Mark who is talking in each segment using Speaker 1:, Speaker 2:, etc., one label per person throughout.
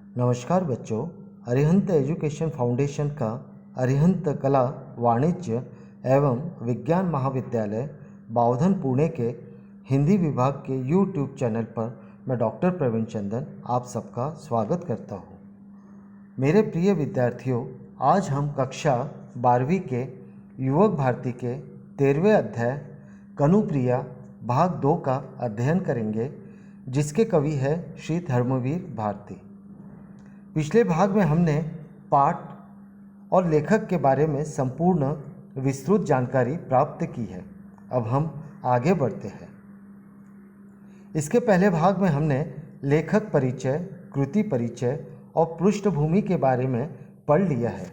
Speaker 1: नमस्कार बच्चों, Arihant education foundation का अरिहंत कला वाणिज्य एवं विज्ञान महाविद्यालय बावधन पुणे के हिंदी विभाग के यूट्यूब चैनल पर मैं डॉक्टर प्रवीण चंदन आप सबका स्वागत करता हूं। मेरे प्रिय विद्यार्थियों, आज हम कक्षा 12वीं के युवक भारती के 13वें अध्याय कनुप्रिया भाग 2 का अध्ययन करेंगे, जिसके कवि है श्री धर्मवीर भारती। पिछले भाग में हमने पाठ और लेखक के बारे में संपूर्ण विस्तृत जानकारी प्राप्त की है। अब हम आगे बढ़ते हैं। इसके पहले भाग में हमने लेखक परिचय, कृति परिचय और पृष्ठभूमि के बारे में पढ़ लिया है।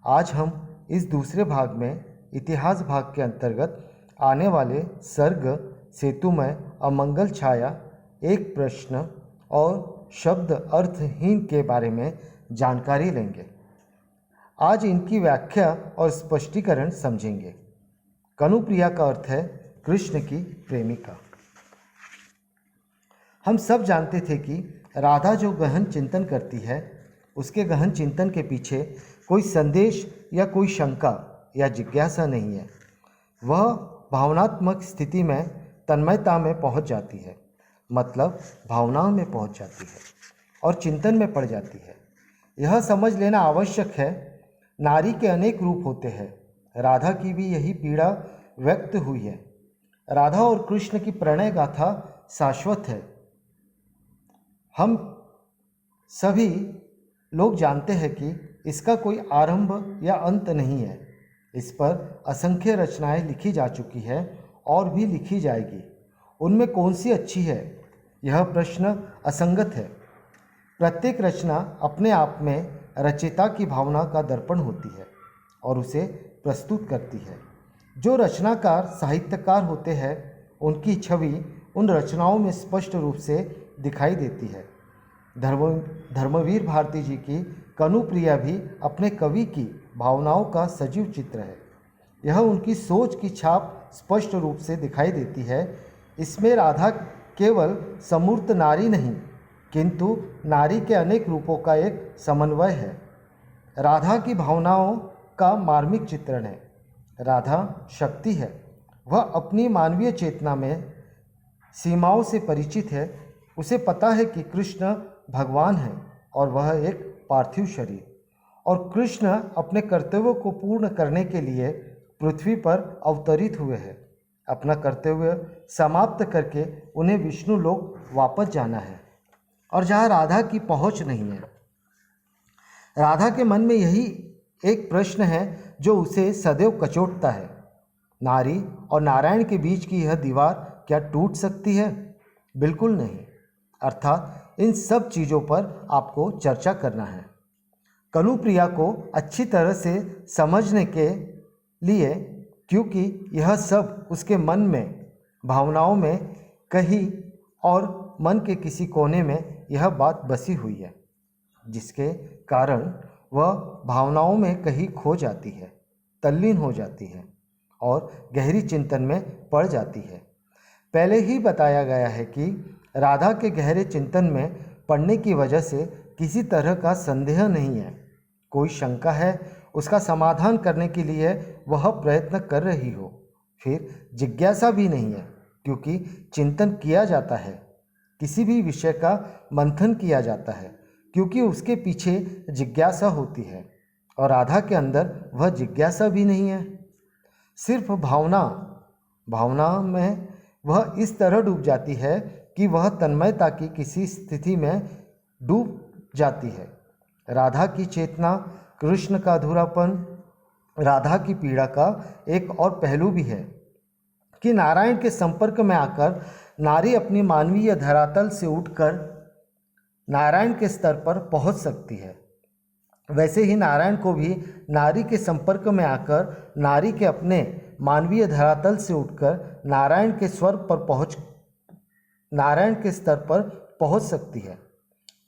Speaker 1: आज हम इस दूसरे भाग में इतिहास भाग के अंतर्गत आने वाले सर्ग, सेतुमय, अमंगल छाया, एक प्रश्न और शब्द अर्थहीन के बारे में जानकारी लेंगे। आज इनकी व्याख्या और स्पष्टीकरण समझेंगे। कनुप्रिया का अर्थ है कृष्ण की प्रेमिका। हम सब जानते थे कि राधा जो गहन चिंतन करती है, उसके गहन चिंतन के पीछे कोई संदेश या कोई शंका या जिज्ञासा नहीं है। वह भावनात्मक स्थिति में तन्मयता में पहुंच जाती है, मतलब भावनाओं में पहुंच जाती है और चिंतन में पड़ जाती है। यह समझ लेना आवश्यक है, नारी के अनेक रूप होते हैं। राधा की भी यही पीड़ा व्यक्त हुई है। राधा और कृष्ण की प्रणय गाथा शाश्वत है। हम सभी लोग जानते हैं कि इसका कोई आरंभ या अंत नहीं है। इस पर असंख्य रचनाएं लिखी जा चुकी है और भी लिखी जाएगी। उनमें कौन सी अच्छी है, यह प्रश्न असंगत है। प्रत्येक रचना अपने आप में रचयिता की भावना का दर्पण होती है और उसे प्रस्तुत करती है। जो रचनाकार साहित्यकार होते हैं, उनकी छवि उन रचनाओं में स्पष्ट रूप से दिखाई देती है। धर्मवीर भारती जी की कनुप्रिया भी अपने कवि की भावनाओं का सजीव चित्र है। यह उनकी सोच की छाप स्पष्ट रूप से दिखाई देती है। इसमें राधा केवल समूर्त नारी नहीं, किंतु नारी के अनेक रूपों का एक समन्वय है। राधा की भावनाओं का मार्मिक चित्रण है। राधा शक्ति है। वह अपनी मानवीय चेतना में सीमाओं से परिचित है। उसे पता है कि कृष्ण भगवान है और वह एक पार्थिव शरीर, और कृष्ण अपने कर्तव्यों को पूर्ण करने के लिए पृथ्वी पर अवतरित हुए हैं। अपना कर्तव्य समाप्त करके उन्हें विष्णु लोक वापस जाना है, और जहाँ राधा की पहुँच नहीं है। राधा के मन में यही एक प्रश्न है जो उसे सदैव कचोटता है। नारी और नारायण के बीच की यह दीवार क्या टूट सकती है? बिल्कुल नहीं। अर्थात इन सब चीज़ों पर आपको चर्चा करना है। कनुप्रिया को अच्छी तरह से समझने के लिए, क्योंकि यह सब उसके मन में, भावनाओं में कहीं और मन के किसी कोने में यह बात बसी हुई है, जिसके कारण वह भावनाओं में कहीं खो जाती है, तल्लीन हो जाती है और गहरी चिंतन में पड़ जाती है। पहले ही बताया गया है कि राधा के गहरे चिंतन में पड़ने की वजह से किसी तरह का संदेह नहीं है। कोई शंका है, उसका समाधान करने के लिए वह प्रयत्न कर रही हो। फिर जिज्ञासा भी नहीं है, क्योंकि चिंतन किया जाता है। किसी भी विषय का मंथन किया जाता है, क्योंकि उसके पीछे जिज्ञासा होती है, और राधा के अंदर वह जिज्ञासा भी नहीं है। सिर्फ भावना में वह इस तरह डूब जाती है कि वह तन्मयता की किसी स्थिति में डूब जाती है। राधा की चेतना, कृष्ण का अधूरापन, राधा की पीड़ा का एक और पहलू भी है कि नारायण के संपर्क में आकर नारी अपनी मानवीय धरातल से उठकर नारायण के स्तर पर पहुंच सकती है। वैसे ही नारायण को भी नारी के संपर्क में आकर नारी के अपने मानवीय धरातल से उठकर नारायण के स्तर पर पहुंच सकती है।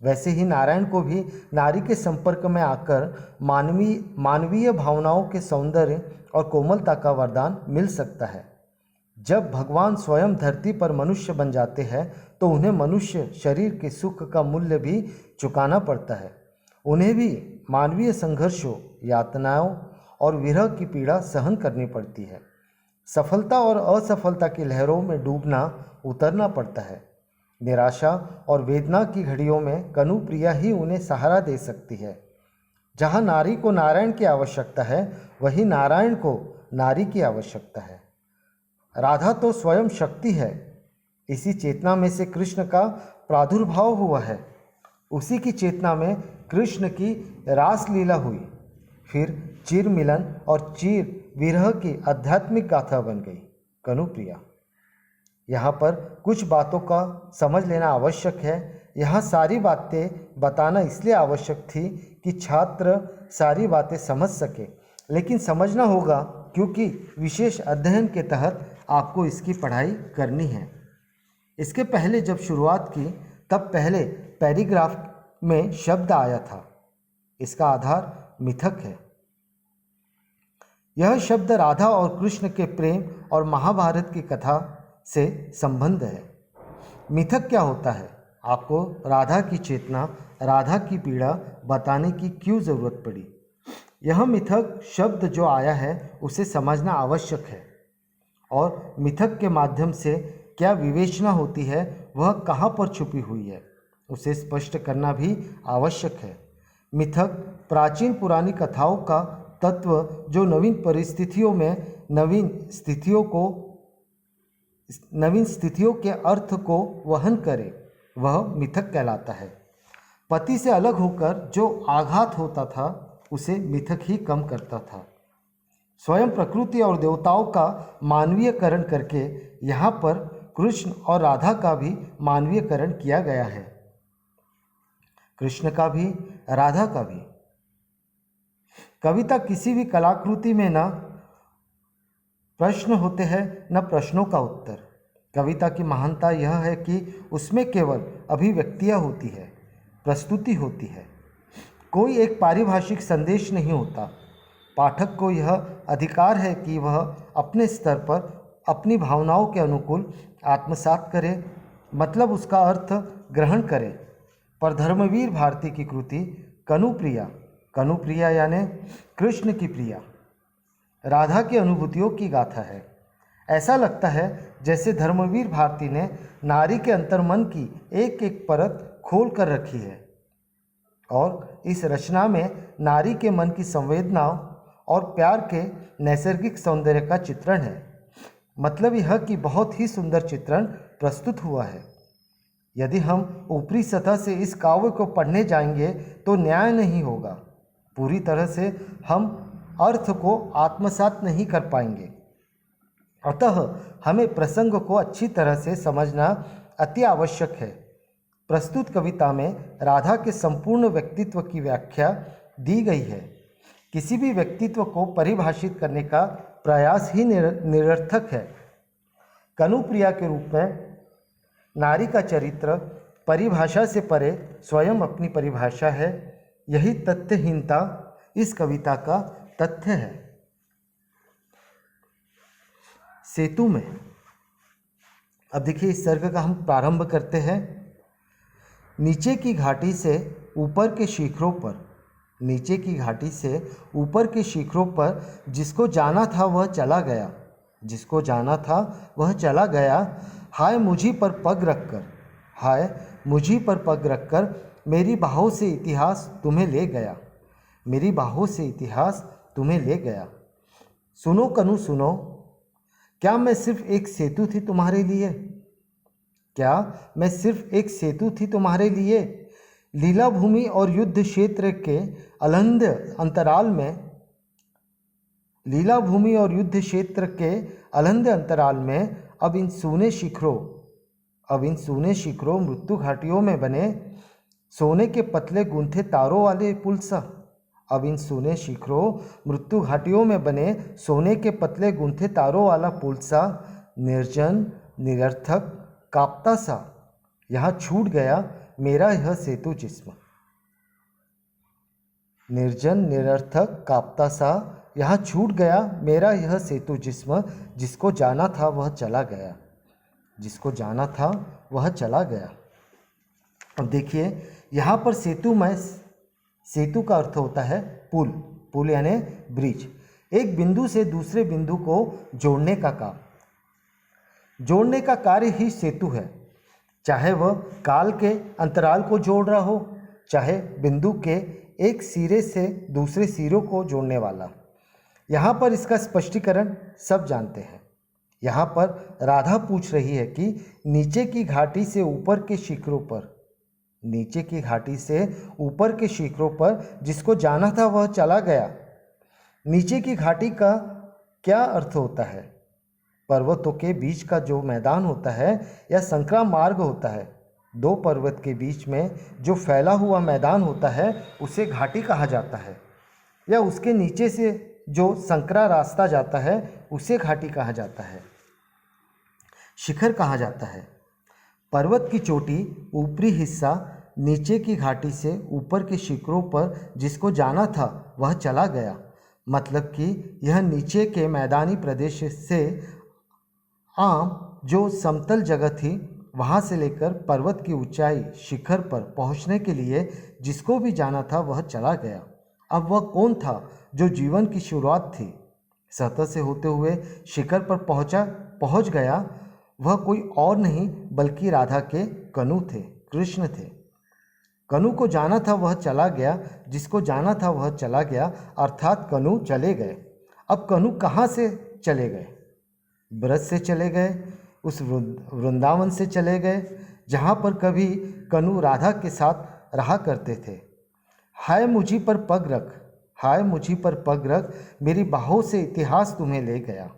Speaker 1: वैसे ही नारायण को भी नारी के संपर्क में आकर मानवीय भावनाओं के सौंदर्य और कोमलता का वरदान मिल सकता है। जब भगवान स्वयं धरती पर मनुष्य बन जाते हैं तो उन्हें मनुष्य शरीर के सुख का मूल्य भी चुकाना पड़ता है। उन्हें भी मानवीय संघर्षों, यातनाओं और विरह की पीड़ा सहन करनी पड़ती है। सफलता और असफलता की लहरों में डूबना उतरना पड़ता है। निराशा और वेदना की घड़ियों में कनुप्रिया ही उन्हें सहारा दे सकती है। जहाँ नारी को नारायण की आवश्यकता है, वहीं नारायण को नारी की आवश्यकता है। राधा तो स्वयं शक्ति है। इसी चेतना में से कृष्ण का प्रादुर्भाव हुआ है। उसी की चेतना में कृष्ण की रासलीला हुई, फिर चिर मिलन और चिर विरह की आध्यात्मिक गाथा बन गई कनुप्रिया। यहाँ पर कुछ बातों का समझ लेना आवश्यक है। यहाँ सारी बातें बताना इसलिए आवश्यक थी कि छात्र सारी बातें समझ सके, लेकिन समझना होगा क्योंकि विशेष अध्ययन के तहत आपको इसकी पढ़ाई करनी है। इसके पहले जब शुरुआत की तब पहले पैराग्राफ में शब्द आया था। इसका आधार मिथक है। यह शब्द राधा और कृष्ण के प्रेम और महाभारत की कथा से संबंध है। मिथक क्या होता है? आपको राधा की चेतना, राधा की पीड़ा बताने की क्यों जरूरत पड़ी? यह मिथक शब्द जो आया है उसे समझना आवश्यक है, और मिथक के माध्यम से क्या विवेचना होती है, वह कहाँ पर छुपी हुई है, उसे स्पष्ट करना भी आवश्यक है। मिथक प्राचीन पुरानी कथाओं का तत्व जो नवीन परिस्थितियों में नवीन स्थितियों के अर्थ को वहन करे, वह मिथक कहलाता है। पति से अलग होकर जो आघात होता था उसे मिथक ही कम करता था। स्वयं प्रकृति और देवताओं का मानवीयकरण करके यहाँ पर कृष्ण और राधा का भी मानवीयकरण किया गया है। कृष्ण का भी, राधा का भी। कविता किसी भी कलाकृति में न प्रश्न होते हैं न प्रश्नों का उत्तर। कविता की महानता यह है कि उसमें केवल अभिव्यक्तियाँ होती है, प्रस्तुति होती है। कोई एक पारिभाषिक संदेश नहीं होता। पाठक को यह अधिकार है कि वह अपने स्तर पर अपनी भावनाओं के अनुकूल आत्मसात करे, मतलब उसका अर्थ ग्रहण करे। पर धर्मवीर भारती की कृति कनुप्रिया यानी कृष्ण की प्रिया, राधा की अनुभूतियों की गाथा है। ऐसा लगता है जैसे धर्मवीर भारती ने नारी के अंतर्मन की एक एक परत खोल कर रखी है, और इस रचना में नारी के मन की संवेदनाओं और प्यार के नैसर्गिक सौंदर्य का चित्रण है। मतलब यह कि बहुत ही सुंदर चित्रण प्रस्तुत हुआ है। यदि हम ऊपरी सतह से इस काव्य को पढ़ने जाएंगे तो न्याय नहीं होगा। पूरी तरह से हम अर्थ को आत्मसात नहीं कर पाएंगे। अतः हमें प्रसंग को अच्छी तरह से समझना अति आवश्यक है। प्रस्तुत कविता में राधा के संपूर्ण व्यक्तित्व की व्याख्या दी गई है। किसी भी व्यक्तित्व को परिभाषित करने का प्रयास ही निरर्थक है। कनुप्रिया के रूप में नारी का चरित्र परिभाषा से परे स्वयं अपनी परिभाषा है। यही तथ्यहीनता इस कविता का तथ्य है। सेतु में अब देखिए इस सर्ग का हम प्रारंभ करते हैं। नीचे की घाटी से ऊपर के शिखरों पर, नीचे की घाटी से ऊपर के शिखरों पर जिसको जाना था वह चला गया, जिसको जाना था वह चला गया। हाय मुझी पर पग रखकर, हाय मुझी पर पग रखकर मेरी बाहों से इतिहास तुम्हें ले गया, मेरी बाहों से इतिहास तुम्हें ले गया। सुनो कनु सुनो, क्या मैं सिर्फ एक सेतु थी तुम्हारे लिए? क्या मैं सिर्फ एक सेतु थी तुम्हारे लिए? लीला भूमि और युद्ध क्षेत्र के अलंध अंतराल में, लीला भूमि और युद्ध क्षेत्र के अलंध अंतराल में अब इन सूने शिखरों मृत्यु घाटियों में बने सोने के पतले गूंथे तारों वाले पुल सा, अब इन सोने शिखरों मृत्यु घाटियों में बने सोने के पतले गूंथे तारों वाला पुल सा, निर्जन निरर्थक कांपता सा यहाँ छूट गया मेरा यह सेतु जिस्म। निर्जन निरर्थक कांपता सा यहाँ छूट गया मेरा यह सेतु, जिसको जाना था वह चला गया। जिसको जाना था वह चला गया। अब देखिए यहाँ पर सेतु का अर्थ होता है पुल। पुल यानी ब्रिज। एक बिंदु से दूसरे बिंदु को जोड़ने का काम, जोड़ने का कार्य ही सेतु है। चाहे वह काल के अंतराल को जोड़ रहा हो, चाहे बिंदु के एक सिरे से दूसरे सिरों को जोड़ने वाला। यहाँ पर इसका स्पष्टीकरण सब जानते हैं। यहाँ पर राधा पूछ रही है कि नीचे की घाटी से ऊपर के शिखरों पर, नीचे की घाटी से ऊपर के शिखरों पर जिसको जाना था वह चला गया। नीचे की घाटी का क्या अर्थ होता है? पर्वतों के बीच का जो मैदान होता है या संकरा मार्ग होता है, दो पर्वत के बीच में जो फैला हुआ मैदान होता है उसे घाटी कहा जाता है। या उसके नीचे से जो संकरा रास्ता जाता है उसे घाटी कहा जाता है, शिखर कहा जाता है। पर्वत की चोटी, ऊपरी हिस्सा नीचे की घाटी से ऊपर के शिखरों पर जिसको जाना था वह चला गया। मतलब कि यह नीचे के मैदानी प्रदेश से आम जो समतल जगह थी वहाँ से लेकर पर्वत की ऊंचाई शिखर पर पहुँचने के लिए जिसको भी जाना था वह चला गया। अब वह कौन था जो जीवन की शुरुआत थी, सतह से होते हुए शिखर पर पहुँच गया? वह कोई और नहीं बल्कि राधा के कनु थे, कृष्ण थे। कनु को जाना था वह चला गया, जिसको जाना था वह चला गया, अर्थात कनु चले गए। अब कनु कहाँ से चले गए? ब्रज से चले गए, उस वृंदावन से चले गए जहाँ पर कभी कनु राधा के साथ रहा करते थे। हाय मुझी पर पग रख, हाय मुझी पर पग रख, मेरी बाहों से इतिहास तुम्हें ले गया,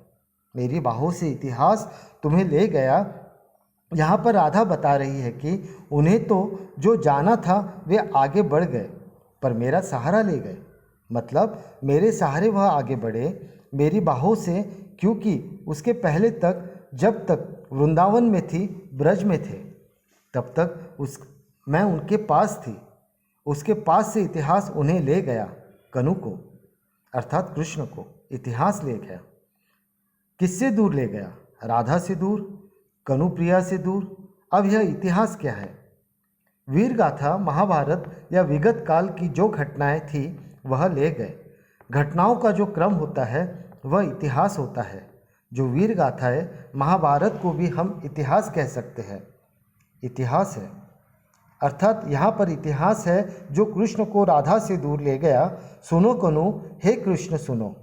Speaker 1: मेरी बाहों से इतिहास तुम्हें ले गया। यहाँ पर राधा बता रही है कि उन्हें तो जो जाना था वे आगे बढ़ गए पर मेरा सहारा ले गए। मतलब मेरे सहारे वह आगे बढ़े, मेरी बाहों से, क्योंकि उसके पहले तक जब तक वृंदावन में थी, ब्रज में थे, तब तक मैं उनके पास थी। उसके पास से इतिहास उन्हें ले गया, कनु को अर्थात कृष्ण को इतिहास ले गया। किससे दूर ले गया? राधा से दूर, कनु प्रिया से दूर। अब यह इतिहास क्या है? वीर गाथा, महाभारत या विगत काल की जो घटनाएं थी वह ले गए। घटनाओं का जो क्रम होता है वह इतिहास होता है। जो वीर गाथा है, महाभारत को भी हम इतिहास कह सकते हैं, इतिहास है। अर्थात यहाँ पर इतिहास है जो कृष्ण को राधा से दूर ले गया। सुनो कनु, हे कृष्ण सुनो,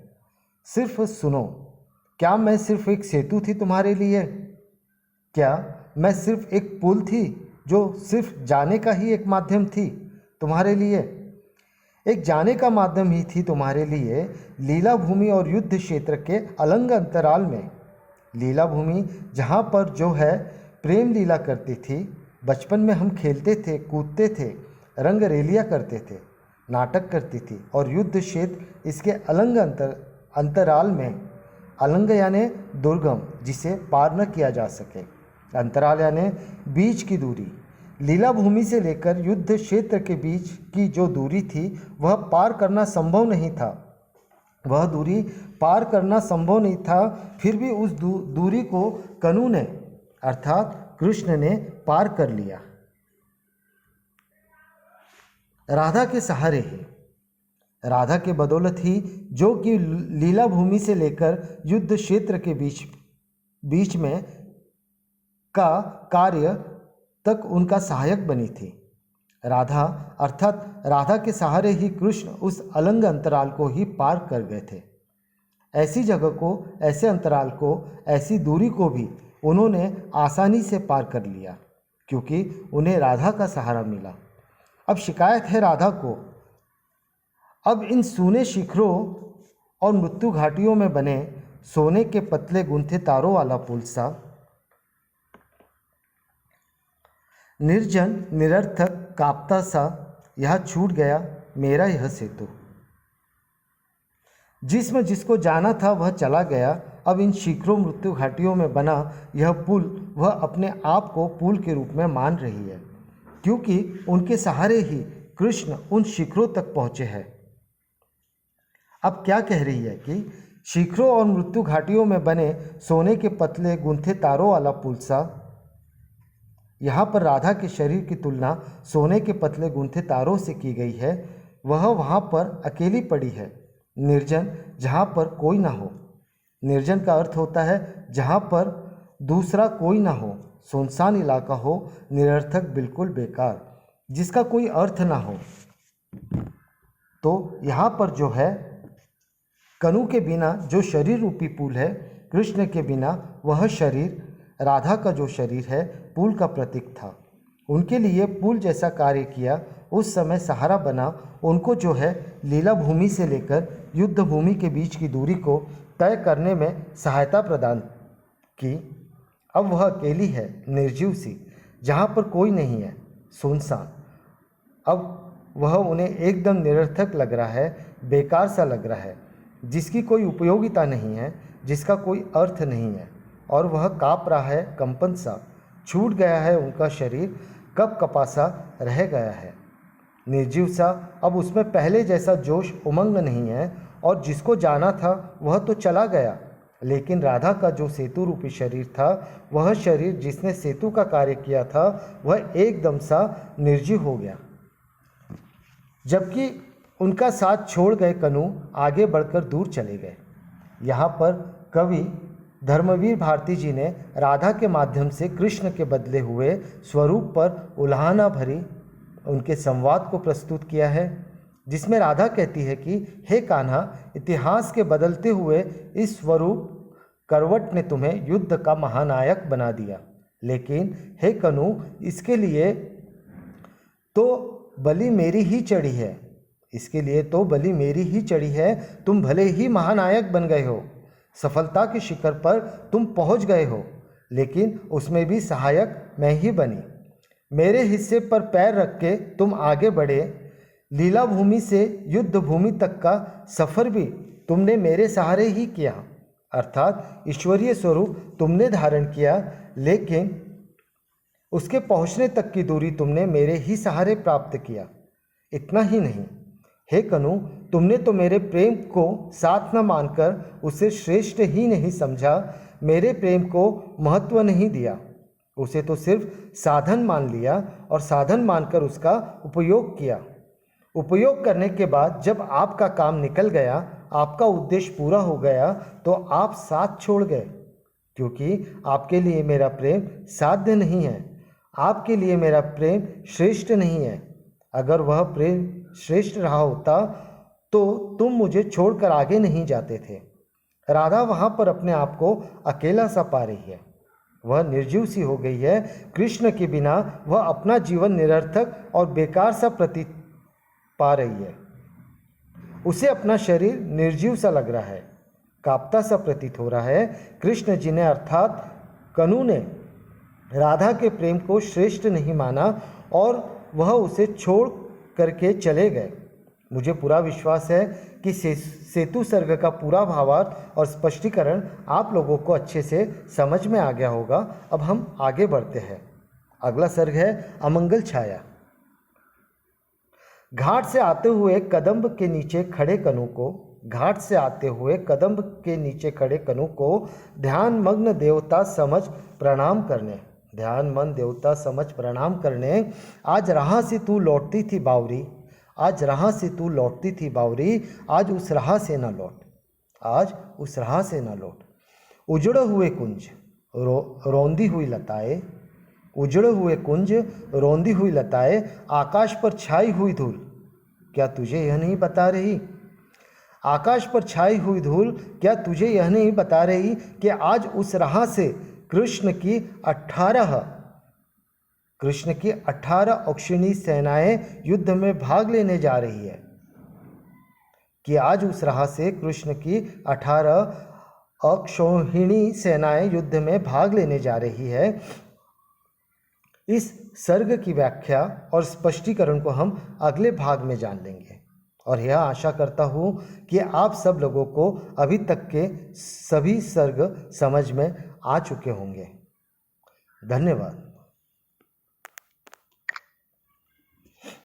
Speaker 1: सिर्फ सुनो। क्या मैं सिर्फ एक सेतु थी तुम्हारे लिए? क्या मैं सिर्फ एक पुल थी जो सिर्फ जाने का ही एक माध्यम थी तुम्हारे लिए? एक जाने का माध्यम ही थी तुम्हारे लिए। लीला भूमि और युद्ध क्षेत्र के अलंग अंतराल में, लीला भूमि जहाँ पर जो है प्रेम लीला करती थी, बचपन में हम खेलते थे, कूदते थे, रंग रेलियाँ करते थे, नाटक करती थी, और युद्ध क्षेत्र इसके अलंग अंतराल में, अलंग यानी दुर्गम जिसे पार न किया जा सके, अंतराल यानी बीच की दूरी। लीला भूमि से लेकर युद्ध क्षेत्र के बीच की जो दूरी थी वह पार करना संभव नहीं था, वह दूरी पार करना संभव नहीं था। फिर भी उस दूरी को कनु ने अर्थात कृष्ण ने पार कर लिया, राधा के सहारे ही, राधा के बदौलत ही, जो कि लीला भूमि से लेकर युद्ध क्षेत्र के बीच में का कार्य तक उनका सहायक बनी थी। राधा अर्थात राधा के सहारे ही कृष्ण उस अलंग अंतराल को ही पार कर गए थे। ऐसी जगह को, ऐसे अंतराल को, ऐसी दूरी को भी उन्होंने आसानी से पार कर लिया क्योंकि उन्हें राधा का सहारा मिला। अब शिकायत है राधा को, अब इन सूने शिखरों और मृत्यु घाटियों में बने सोने के पतले गुंथे तारों वाला पुल सा, निर्जन निरर्थक कांपता सा यह छूट गया मेरा यह सेतु, जिसमें जिसको जाना था वह चला गया। अब इन शिखरों मृत्यु घाटियों में बना यह पुल वह अपने आप को पुल के रूप में मान रही है क्योंकि उनके सहारे ही कृष्ण उन शिखरों तक पहुँचे हैं। अब क्या कह रही है कि शिखरों और मृत्यु घाटियों में बने सोने के पतले गूंथे तारों वाला पुल सा, यहाँ पर राधा के शरीर की तुलना सोने के पतले गूंथे तारों से की गई है। वह वहाँ पर अकेली पड़ी है, निर्जन, जहाँ पर कोई ना हो। निर्जन का अर्थ होता है जहाँ पर दूसरा कोई ना हो, सुनसान इलाका हो, निरर्थक, बिल्कुल बेकार, जिसका कोई अर्थ ना हो। तो यहाँ पर जो है कनु के बिना जो शरीर रूपी पुल है, कृष्ण के बिना वह शरीर, राधा का जो शरीर है, पुल का प्रतीक था। उनके लिए पुल जैसा कार्य किया, उस समय सहारा बना, उनको जो है लीला भूमि से लेकर युद्ध भूमि के बीच की दूरी को तय करने में सहायता प्रदान की। अब वह अकेली है, निर्जीव सी, जहाँ पर कोई नहीं है, सुनसान। अब वह उन्हें एकदम निरर्थक लग रहा है, बेकार सा लग रहा है, जिसकी कोई उपयोगिता नहीं है, जिसका कोई अर्थ नहीं है, और वह काँप रहा है, कंपन सा। छूट गया है उनका शरीर, कप कपासा रह गया है, निर्जीव सा। अब उसमें पहले जैसा जोश उमंग नहीं है, और जिसको जाना था वह तो चला गया, लेकिन राधा का जो सेतु रूपी शरीर था, वह शरीर जिसने सेतु का कार्य किया था, वह एकदम सा निर्जीव हो गया। जबकि उनका साथ छोड़ गए कनु आगे बढ़कर दूर चले गए। यहाँ पर कवि धर्मवीर भारती जी ने राधा के माध्यम से कृष्ण के बदले हुए स्वरूप पर उल्हाना भरी उनके संवाद को प्रस्तुत किया है, जिसमें राधा कहती है कि हे कान्हा, इतिहास के बदलते हुए इस स्वरूप करवट ने तुम्हें युद्ध का महानायक बना दिया, लेकिन हे कनु, इसके लिए तो बलि मेरी ही चढ़ी है, इसके लिए तो बलि मेरी ही चढ़ी है। तुम भले ही महानायक बन गए हो, सफलता के शिखर पर तुम पहुंच गए हो, लेकिन उसमें भी सहायक मैं ही बनी। मेरे हिस्से पर पैर रख के तुम आगे बढ़े, लीला भूमि से युद्ध भूमि तक का सफ़र भी तुमने मेरे सहारे ही किया, अर्थात ईश्वरीय स्वरूप तुमने धारण किया, लेकिन उसके पहुँचने तक की दूरी तुमने मेरे ही सहारे प्राप्त किया। इतना ही नहीं, हे कनु, तुमने तो मेरे प्रेम को साथ न मानकर उसे श्रेष्ठ ही नहीं समझा, मेरे प्रेम को महत्व नहीं दिया, उसे तो सिर्फ साधन मान लिया और साधन मानकर उसका उपयोग किया। उपयोग करने के बाद जब आपका काम निकल गया, आपका उद्देश्य पूरा हो गया, तो आप साथ छोड़ गए, क्योंकि आपके लिए मेरा प्रेम साध्य नहीं है, आपके लिए मेरा प्रेम श्रेष्ठ नहीं है। अगर वह प्रेम श्रेष्ठ रहा होता तो तुम मुझे छोड़कर आगे नहीं जाते थे। राधा वहाँ पर अपने आप को अकेला सा पा रही है, वह निर्जीव सी हो गई है। कृष्ण के बिना वह अपना जीवन निरर्थक और बेकार सा प्रतीत पा रही है। उसे अपना शरीर निर्जीव सा लग रहा है, कांपता सा प्रतीत हो रहा है। कृष्ण जी ने अर्थात कनु ने राधा के प्रेम को श्रेष्ठ नहीं माना और वह उसे छोड़ करके चले गए। मुझे पूरा विश्वास है कि सेतु सर्ग का पूरा भावार्थ और स्पष्टीकरण आप लोगों को अच्छे से समझ में आ गया होगा। अब हम आगे बढ़ते हैं। अगला सर्ग है अमंगल छाया। घाट से आते हुए कदम्ब के नीचे खड़े कनु को, घाट से आते हुए कदम्ब के नीचे खड़े कनु को ध्यान मग्न देवता समझ प्रणाम करने, ध्यान मन देवता समझ प्रणाम करने। आज राह से तू लौटती थी बावरी, आज राह से तू लौटती थी बावरी, आज उस राह से ना लौट, आज उस राह से ना लौट। उजड़े हुए कुंज रौंदी हुई लताएं, उजड़े हुए कुंज रौंदी हुई लताएं, आकाश पर छाई हुई धूल, क्या तुझे यह नहीं बता रही, आकाश पर छाई हुई धूल क्या तुझे यह नहीं बता रही कि आज उस राह से कृष्ण की 18 अक्षिणी सेनाएं युद्ध में भाग लेने जा रही है, कि आज उस राह से कृष्ण की 18 अक्षौहिणी सेनाएं युद्ध में भाग लेने जा रही है। इस सर्ग की व्याख्या और स्पष्टीकरण को हम अगले भाग में जान लेंगे और यह आशा करता हूँ कि आप सब लोगों को अभी तक के सभी सर्ग समझ में आ चुके होंगे। धन्यवाद।